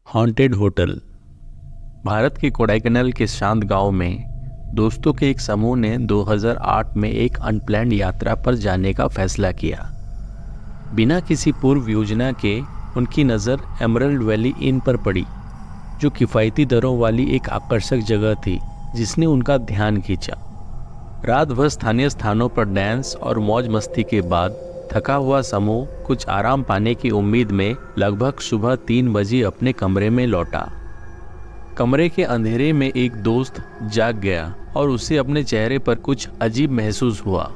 Haunted hotel. Bharat के कोडाईकनाल के शांत गांव में दोस्तों के एक समूह ने 2008 में एक अनप्लैन्ड यात्रा पर जाने का फैसला किया। बिना किसी पूर्व योजना के उनकी नज़र एमरल्ड वैली इन पर पड़ी, जो किफ़ायती दरों वाली एक आकर्षक जगह थी जिसने उनका ध्यान खींचा। रात भर स्थानीय स्थानों पर डांस और मौज मस्ती के बाद थका हुआ समूह कुछ आराम पाने की उम्मीद में लगभग सुबह 3 बजे अपने कमरे में लौटा। कमरे के अंधेरे में एक दोस्त जाग गया और उसे अपने चेहरे पर कुछ अजीब महसूस हुआ।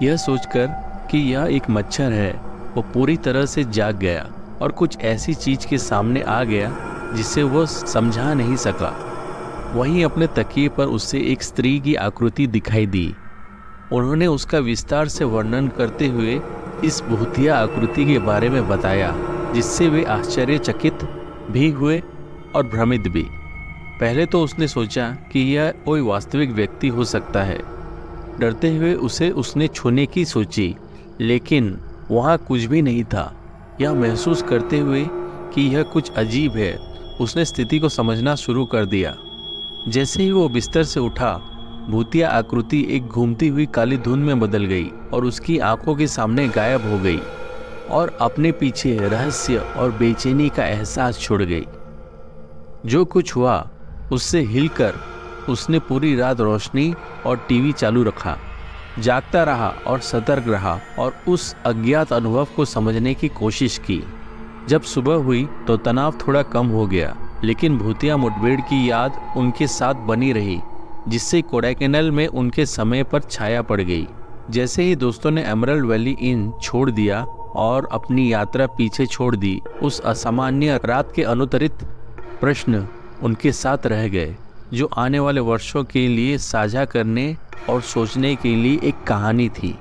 यह सोचकर कि यह एक मच्छर है, वो पूरी तरह से जाग गया और कुछ ऐसी चीज के सामने आ गया जिसे वो समझा नहीं सका। वहीं अपने तकिए पर उसे एक स्त्री की आकृति दिखाई दी। उन्होंने उसका विस्तार से वर्णन करते हुए इस भूतिया आकृति के बारे में बताया, जिससे वे आश्चर्यचकित भी हुए और भ्रमित भी। पहले तो उसने सोचा कि यह कोई वास्तविक व्यक्ति हो सकता है। डरते हुए उसने छूने की सोची, लेकिन वहाँ कुछ भी नहीं था। यह महसूस करते हुए कि यह कुछ अजीब है, उसने स्थिति को समझना शुरू कर दिया। जैसे ही वो बिस्तर से उठा, भूतिया आकृति एक घूमती हुई काली धुंध में बदल गई और उसकी आंखों के सामने गायब हो गई और अपने पीछे रहस्य और बेचैनी का एहसास छोड़ गई। जो कुछ हुआ उससे हिलकर उसने पूरी रात रोशनी और टीवी चालू रखा, जागता रहा और सतर्क रहा और उस अज्ञात अनुभव को समझने की कोशिश की। जब सुबह हुई तो तनाव थोड़ा कम हो गया, लेकिन भूतिया मुठभेड़ की याद उनके साथ बनी रही, जिससे कोडाईकनाल में उनके समय पर छाया पड़ गई। जैसे ही दोस्तों ने एमरल्ड वैली इन छोड़ दिया और अपनी यात्रा पीछे छोड़ दी, उस असामान्य रात के अनुत्तरित प्रश्न उनके साथ रह गए, जो आने वाले वर्षों के लिए साझा करने और सोचने के लिए एक कहानी थी।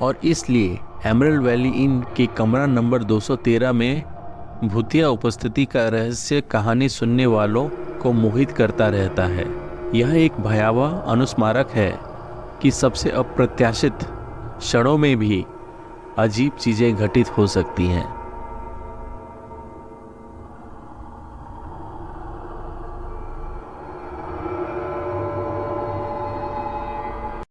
और इसलिए एमरल्ड वैली इन के कमरा नंबर 213 में भूतिया उपस्थिति का रहस्य कहानी सुनने वालों को मोहित करता रहता है। यह एक भयावह अनुस्मारक है कि सबसे अप्रत्याशित क्षणों में भी अजीब चीज़ें घटित हो सकती हैं।